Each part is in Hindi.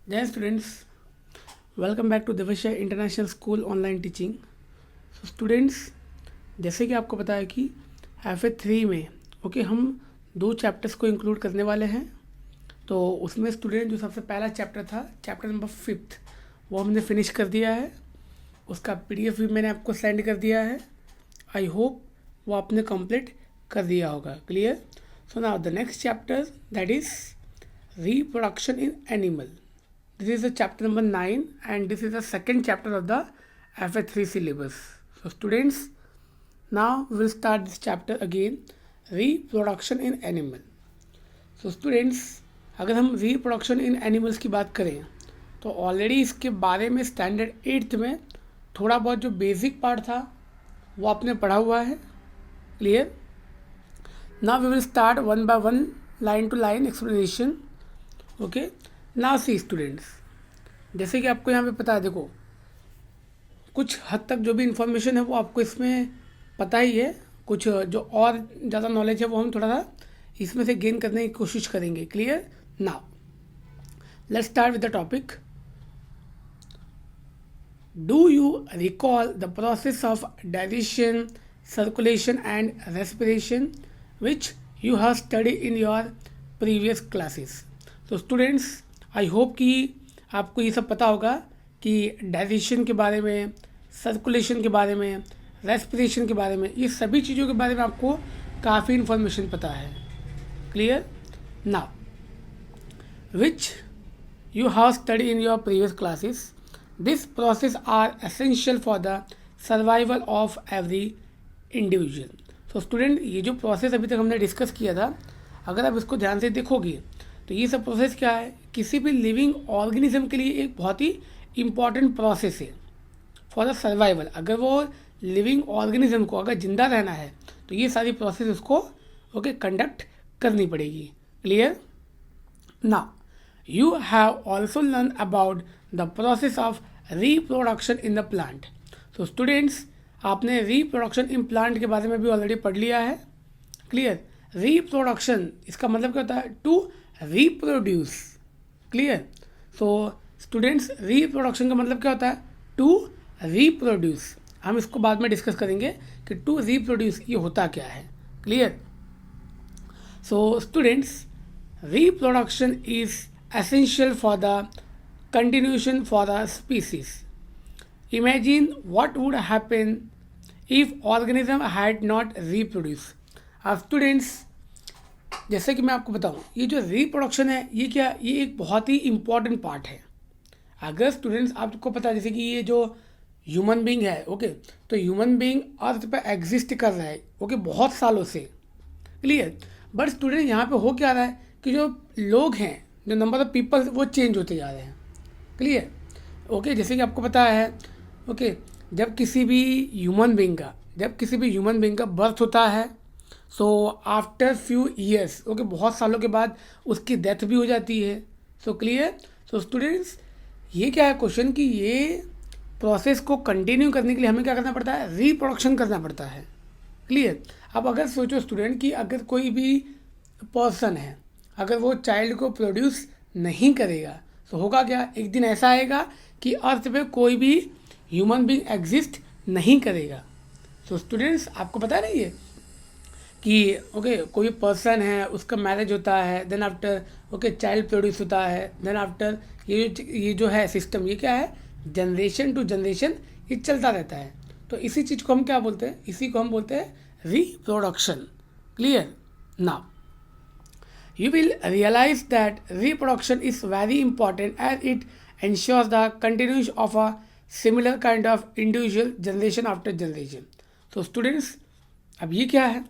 जय students, welcome back to Divash International School online teaching. So students, जैसे कि आपको पता है कि FA3 में हम दो चैप्टर्स को इंक्लूड करने वाले हैं। तो उसमें स्टूडेंट जो सबसे पहला चैप्टर था, चैप्टर नंबर 5, वो हमने फिनिश कर दिया है। उसका PDF भी मैंने आपको सेंड कर दिया है। आई होप वो आपने कंप्लीट कर दिया होगा। Clear? So now the next chapter, that is reproduction in animal. This is the chapter number 9 and this is the second chapter of the FA3 syllabus. So students, now we will start this chapter again, reproduction in animal. So students, अगर हम reproduction in animals की बात करें तो ऑलरेडी इसके बारे में स्टैंडर्ड 8th में थोड़ा बहुत जो बेसिक पार्ट था वो आपने पढ़ा हुआ है। Clear? Now we will start one by one, line to line explanation. Okay, now see students, जैसे कि आपको यहाँ पे पता है, देखो कुछ हद तक जो भी इंफॉर्मेशन है वो आपको इसमें पता ही है। कुछ जो और ज़्यादा नॉलेज है वो हम थोड़ा सा इसमें से गेन करने की कोशिश करेंगे। Clear? Now let's start with the topic. Do you recall the process of digestion, circulation and respiration which you have study in your previous classes? तो स्टूडेंट्स, आई होप कि आपको ये सब पता होगा कि डाइजेशन के बारे में, सर्कुलेशन के बारे में, रेस्पिरेशन के बारे में, ये सभी चीज़ों के बारे में आपको काफ़ी इन्फॉर्मेशन पता है। Clear? Now which you have study in your previous classes, this process are essential for the survival of every individual. तो स्टूडेंट, ये जो प्रोसेस अभी तक हमने डिस्कस किया था, अगर आप इसको ध्यान से देखोगे तो ये सब प्रोसेस क्या है, किसी भी लिविंग ऑर्गेनिज्म के लिए एक बहुत ही इम्पॉर्टेंट प्रोसेस है फॉर द सर्वाइवल। अगर वो लिविंग ऑर्गेनिज्म को अगर जिंदा रहना है तो ये सारी प्रोसेस उसको कंडक्ट करनी पड़ेगी। Clear? Now you have also learn about the process of reproduction in the plant. तो स्टूडेंट्स, आपने रिप्रोडक्शन इन प्लांट के बारे में भी ऑलरेडी पढ़ लिया है। क्लियर? रिप्रोडक्शन, इसका मतलब क्या होता है? To reproduce. Clear? So students, reproduction का मतलब क्या होता है? To reproduce. हम इसको बाद में डिस्कस करेंगे कि टू रिप्रोड्यूस ये होता क्या है। Clear? So students, reproduction is essential for the continuation for the species. Imagine what would happen if organism had not reproduced. अब स्टूडेंट्स, जैसे कि मैं आपको बताऊं, ये जो रिप्रोडक्शन है ये क्या, ये एक बहुत ही इम्पॉर्टेंट पार्ट है। अगर स्टूडेंट्स आपको पता है, जैसे कि ये जो ह्यूमन बींग है, तो ह्यूमन बींग अर्थ पे एग्जिस्ट कर रहा है बहुत सालों से। क्लियर? बट स्टूडेंट, यहाँ पे हो क्या रहा है कि जो लोग हैं, जो नंबर ऑफ पीपल, वो चेंज होते जा रहे हैं। क्लियर? जैसे कि आपको पता है, जब किसी भी ह्यूमन बींग का बर्थ होता है, सो आफ्टर फ्यू ईयर्स, बहुत सालों के बाद उसकी डेथ भी हो जाती है। So clear? सो स्टूडेंट्स, ये क्या है क्वेश्चन कि ये प्रोसेस को कंटिन्यू करने के लिए हमें क्या करना पड़ता है? रिप्रोडक्शन करना पड़ता है। क्लियर? अब अगर सोचो स्टूडेंट कि अगर कोई भी पर्सन है, अगर वो चाइल्ड को प्रोड्यूस नहीं करेगा तो होगा क्या? एक दिन ऐसा आएगा कि अर्थ पे कोई भी ह्यूमन बीइंग एग्जिस्ट नहीं करेगा। तो स्टूडेंट्स, आपको पता नहीं है कि कोई पर्सन है, उसका मैरिज होता है, देन आफ्टर चाइल्ड प्रोड्यूस होता है, देन आफ्टर ये जो है सिस्टम, ये क्या है? जनरेशन टू जनरेशन ये चलता रहता है। तो इसी चीज़ को हम क्या बोलते हैं? इसी को हम बोलते हैं reproduction. Clear? Now you will realize that reproduction is very important as it ensures the continuation of a similar kind of individual generation after generation. तो स्टूडेंट्स, अब ये क्या है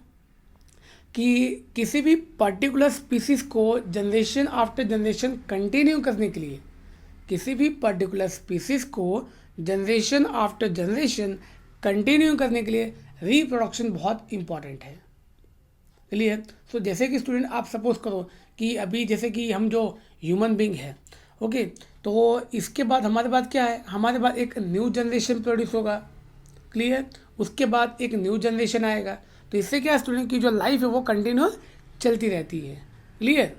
कि किसी भी पर्टिकुलर स्पीसीज को जनरेशन आफ्टर जनरेशन कंटिन्यू करने के लिए, किसी भी पर्टिकुलर स्पीसीज को जनरेशन आफ्टर जनरेशन कंटिन्यू करने के लिए रिप्रोडक्शन बहुत इंपॉर्टेंट है। क्लियर? सो जैसे कि स्टूडेंट, आप सपोज करो कि अभी जैसे कि हम जो ह्यूमन बींग है, तो इसके बाद हमारे पास क्या है? हमारे पास एक न्यू जनरेशन प्रोड्यूस होगा। क्लियर? उसके बाद एक न्यू जनरेशन आएगा। तो इससे क्या स्टूडेंट की जो लाइफ है वो कंटिन्यू चलती रहती है। Clear?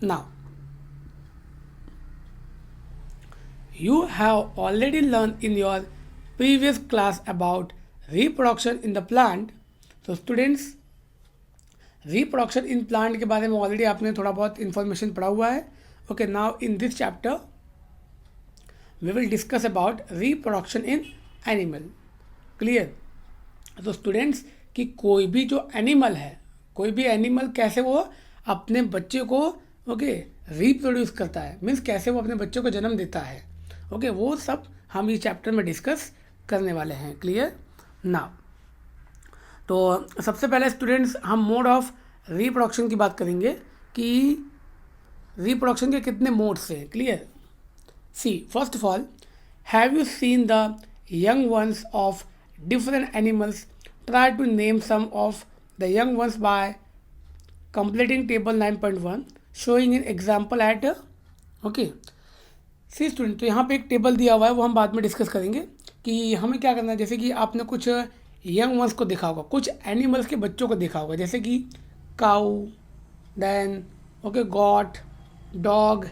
Now You have already learned in your previous class about reproduction in the plant. So students, reproduction in plant के बारे में ऑलरेडी आपने थोड़ा बहुत इन्फॉर्मेशन पढ़ा हुआ है. Okay, now in this chapter we will discuss about reproduction in animal. Clear? तो स्टूडेंट्स कि कोई भी जो एनिमल है, कोई भी एनिमल कैसे वो अपने बच्चे को रिप्रोड्यूस करता है, मीन्स कैसे वो अपने बच्चे को जन्म देता है. ओके, वो सब हम इस चैप्टर में डिस्कस करने वाले हैं. क्लियर? नाउ तो सबसे पहले स्टूडेंट्स हम मोड ऑफ रिप्रोडक्शन की बात करेंगे कि रिप्रोडक्शन के कितने मोड्स हैं. Clear? See, first of all, have you seen the young ones of different animals? Try to name some of the young ones by completing table 9.1 showing an example at okay. See student, तो यहाँ पे एक टेबल दिया हुआ है, वो हम बाद में डिस्कस करेंगे कि हमें क्या करना है. जैसे कि आपने कुछ यंग वंस को देखा होगा, कुछ एनिमल्स के बच्चों को देखा होगा, जैसे कि काऊ, देन गॉट, डॉग,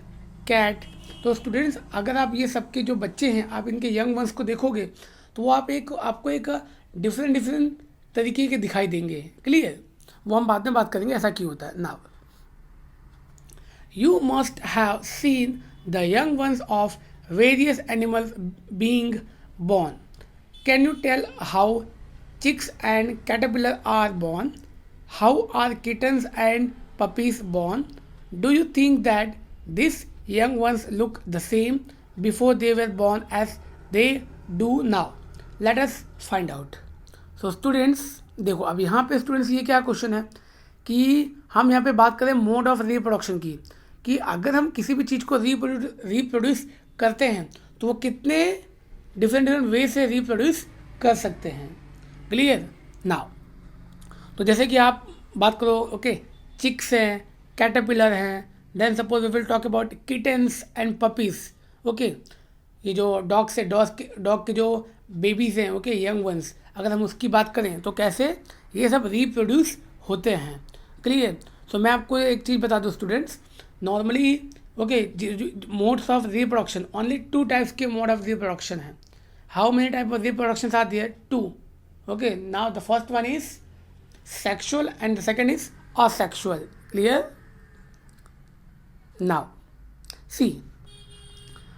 कैट. तो स्टूडेंट्स अगर आप ये सबके जो बच्चे हैं आप इनके यंग वंस को देखोगे तो वो आपको एक डिफरेंट तरीके के दिखाई देंगे. क्लियर? वो हम बाद में बात करेंगे ऐसा क्यों होता है. Now you must have seen the young ones of various animals being born. Can you tell how chicks and caterpillar are born? How are kittens and puppies born? Do you think that these young ones look the same before they were born as they do now? Let us find out. So students, देखो अब यहाँ पे स्टूडेंट्स ये क्या क्वेश्चन है कि हम यहाँ पे बात करें मोड ऑफ रिप्रोडक्शन की, कि अगर हम किसी भी चीज़ को रिप्रोड्यूस करते हैं तो वो कितने डिफरेंट वे से रिप्रोड्यूस कर सकते हैं. क्लियर? नाउ तो जैसे कि आप बात करो चिक्स हैं, कैटरपिलर हैं, then suppose we will talk about kittens and puppies. ये जो डॉग के जो बेबीज़ हैं, यंग वंस, अगर हम उसकी बात करें तो कैसे ये सब रिप्रोड्यूस होते हैं. क्लियर? सो मैं आपको एक चीज़ बता दूँ students, normally modes of reproduction, only 2 types के मोड ऑफ रिप्रोडक्शन है. How many type of reproduction आती है? 2. Okay, now the first one is sexual and the second is asexual. Clear? Now see,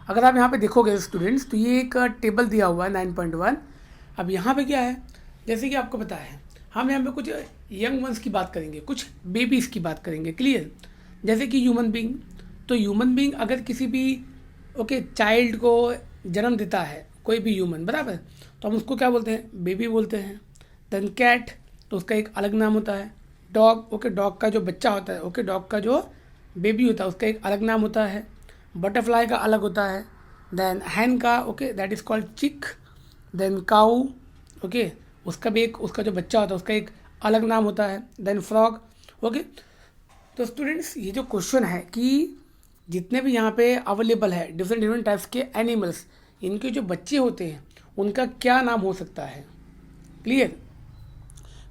अगर आप यहाँ पे देखोगे स्टूडेंट्स तो ये एक टेबल दिया हुआ है 9.1. अब यहाँ पे क्या है, जैसे कि आपको पता है हम यहाँ पे कुछ यंग वंस की बात करेंगे, कुछ बेबीज़ की बात करेंगे. क्लियर? जैसे कि ह्यूमन बीइंग, तो ह्यूमन बीइंग अगर किसी भी चाइल्ड को जन्म देता है, कोई भी ह्यूमन, बराबर, तो हम उसको क्या बोलते हैं? बेबी बोलते हैं. देन कैट, तो उसका एक अलग नाम होता है. डॉग, डॉग का जो बच्चा होता है, डॉग का जो बेबी होता है उसका एक अलग नाम होता है. बटरफ्लाई का अलग होता है. देन हैन का दैट इज़ कॉल्ड चिक. देन काऊ, उसका भी उसका जो बच्चा होता है उसका एक अलग नाम होता है. Then frog. तो स्टूडेंट्स ये जो क्वेश्चन है कि जितने भी यहाँ पे अवेलेबल है डिफरेंट टाइप्स के एनिमल्स, इनके जो बच्चे होते हैं उनका क्या नाम हो सकता है. क्लियर?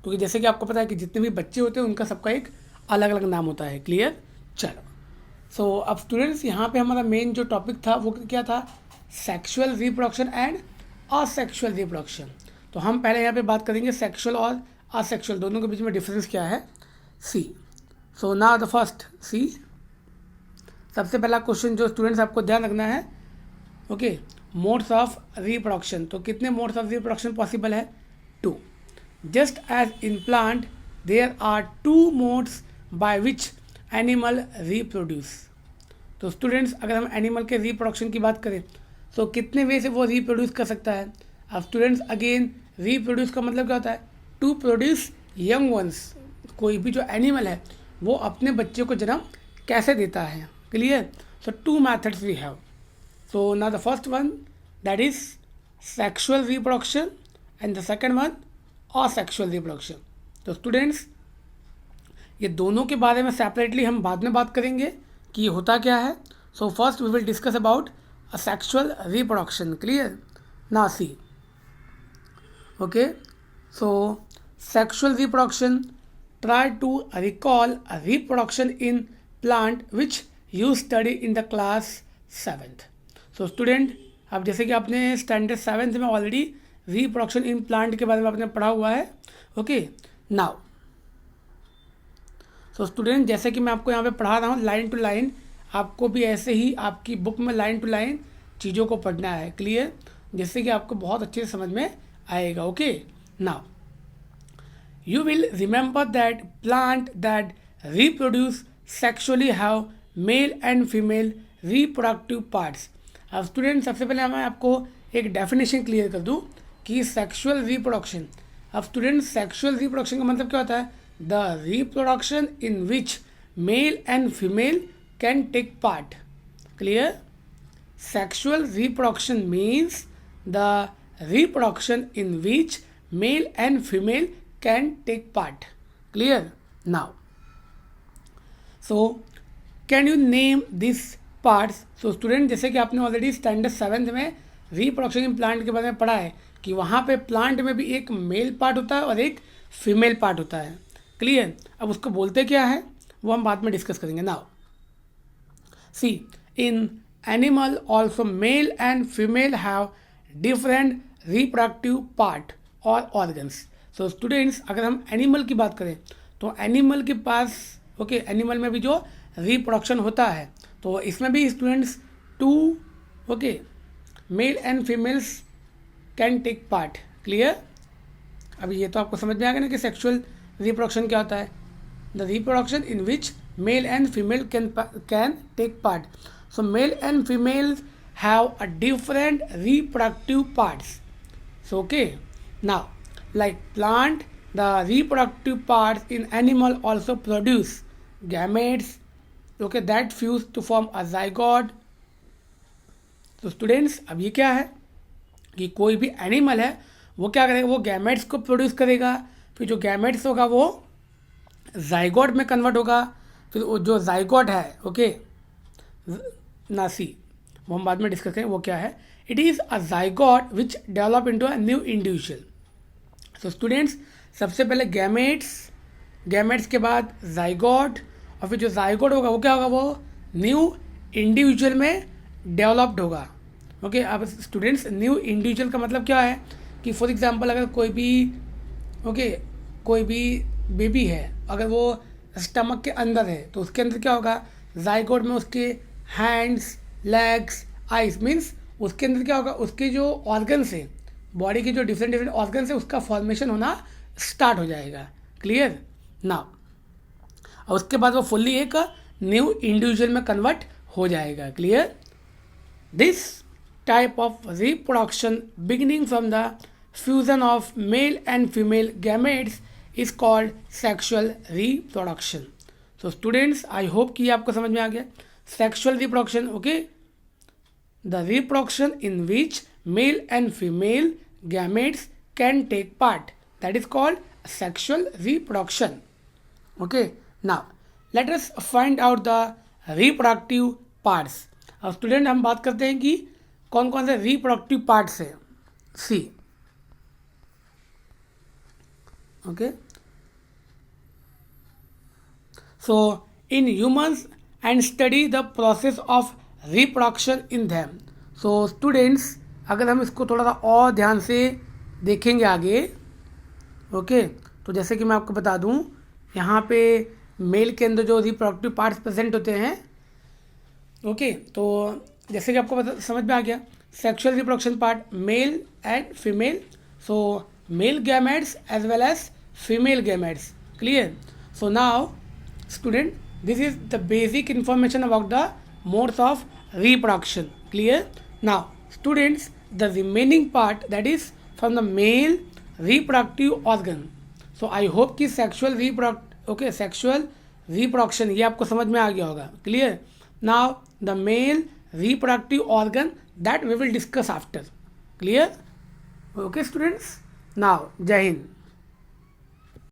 क्योंकि जैसे कि आपको पता है कि जितने भी बच्चे होते हैं उनका सबका एक अलग अलग नाम होता है. क्लियर? चलो, सो अब स्टूडेंट्स यहाँ पे हमारा मेन जो टॉपिक था वो क्या था? Sexual reproduction and asexual reproduction. तो हम पहले यहाँ पे बात करेंगे सेक्सुअल और असेक्सुअल दोनों के बीच में डिफरेंस क्या है. सी, सो नाउ द फर्स्ट सी, सबसे पहला क्वेश्चन जो स्टूडेंट्स आपको ध्यान रखना है, मोड्स ऑफ रिप्रोडक्शन. तो कितने मोड्स ऑफ रिप्रोडक्शन पॉसिबल है? 2. Just as in plant there are 2 modes by which animal reproduce. तो स्टूडेंट्स अगर हम एनिमल के रिप्रोडक्शन की बात करें तो कितने वे से वो रिप्रोड्यूस कर सकता है. अब स्टूडेंट्स अगेन रिप्रोड्यूस का मतलब क्या होता है? To produce young ones. कोई भी जो एनिमल है वो अपने बच्चे को जन्म कैसे देता है. Clear? So 2 methods we have. So now the first one, that is sexual reproduction, and the second one asexual reproduction. तो स्टूडेंट्स ये दोनों के बारे में सेपरेटली हम बाद में बात करेंगे कि ये होता क्या है. So first we will discuss about asexual reproduction. Clear? ना see. So sexual reproduction, try to recall a reproduction in plant which you study in the class 7th. So student, अब जैसे कि आपने स्टैंडर्ड 7th में ऑलरेडी रिप्रोडक्शन इन प्लांट के बारे में आपने पढ़ा हुआ है. ओके, नाउ सो स्टूडेंट, जैसे कि मैं आपको यहाँ पे पढ़ा रहा हूँ लाइन टू लाइन, आपको भी ऐसे ही आपकी बुक में लाइन टू लाइन चीज़ों को पढ़ना है. क्लियर? जिससे कि आपको बहुत अच्छे से समझ में आएगा. Okay, now you will remember that plant that reproduce sexually have male and female reproductive parts. अब स्टूडेंट, सबसे पहले मैं आपको एक डेफिनेशन क्लियर कर दूं कि सेक्सुअल रिप्रोडक्शन. अब स्टूडेंट, सेक्सुअल रिप्रोडक्शन का मतलब क्या होता है? The reproduction in which male and female can take part. Clear? Sexual reproduction means the reproduction in which male and female can take part. Clear? Now, so can you name these parts? So student, जैसे कि आपने ऑलरेडी स्टैंडर्ड 7th में रिप्रोडक्शन इन प्लांट के बारे में पढ़ा है कि वहाँ पे प्लांट में भी एक मेल पार्ट होता है और एक फीमेल पार्ट होता है. क्लियर? अब उसको बोलते क्या है वो हम बाद में डिस्कस करेंगे. Now see, in animal also mail and female have different reproductive part और ऑर्गन्स. सो स्टूडेंट्स, अगर हम एनिमल की बात करें तो एनिमल के पास एनिमल में भी जो रिप्रोडक्शन होता है तो इसमें भी students 2 male and females can take part. Clear? अभी ये तो आपको समझ में आ गया ना कि सेक्सुअल रिप्रोडक्शन क्या होता है. The reproduction in which male and female can take part. So male and female have a different reproductive parts. So okay, now like plant, the reproductive parts in animal also produce gametes that fuse to form a zygote. तो स्टूडेंट्स, अब ये क्या है कि कोई भी एनिमल है वो क्या करेगा, वो गैमेट्स को प्रोड्यूस करेगा. फिर जो गैमेट्स होगा वो जाइगोट में कन्वर्ट होगा. फिर वो जो जाइगोट है नासी, वो हम बाद में डिस्कस करेंगे वो क्या है. It is a zygote which develop into a new individual. तो स्टूडेंट्स, सबसे पहले गैमेट्स के बाद जाइगोट, और फिर जो जाइगोट होगा वो क्या होगा, वो न्यू इंडिविजुअल में डेवलप्ड होगा. ओके, अब स्टूडेंट्स, न्यू इंडिविजुअल का मतलब क्या है कि फॉर एग्जांपल अगर कोई भी बेबी है, अगर वो स्टमक के अंदर है तो उसके अंदर क्या होगा, जाइगोट में उसके हैंड्स, लेग्स, आइज, मीन्स उसके अंदर क्या होगा, उसके जो ऑर्गन्स है, बॉडी के जो डिफरेंट ऑर्गन्स है उसका फॉर्मेशन होना स्टार्ट हो जाएगा. क्लियर? नाउ, और उसके बाद वो फुल्ली एक न्यू इंडिविजुअल में कन्वर्ट हो जाएगा. Clear? This type of reproduction beginning from the fusion of male and female gametes is called sexual reproduction. So students, I hope कि आपको समझ में आ गया. Sexual reproduction, okay, the reproduction in which male and female gametes can take part, that is called sexual reproduction. Okay, now let us find out the reproductive parts. अब स्टूडेंट, हम बात करते हैं कि कौन कौन से रिप्रोडक्टिव पार्ट्स है. See, okay, so in humans and study the process of reproduction in them. So students, अगर हम इसको थोड़ा सा और ध्यान से देखेंगे आगे, ओके, तो जैसे कि मैं आपको बता दूं, यहाँ पे मेल के अंदर जो रिप्रोडक्टिव पार्ट्स प्रेजेंट होते हैं, ओके, तो जैसे कि आपको समझ में आ गया, sexual reproduction part male and female. So male gametes as well as female gametes. Clear? So now student, this is the basic information about the modes of reproduction. Clear? Now students, the remaining part, that is from the male reproductive organ. So I hope कि सेक्सुअल रिप्रोडक्शन ये आपको समझ में आ गया होगा. Clear? Now the male reproductive organ that we will discuss after. Clear? Okay students, now जय हिंद.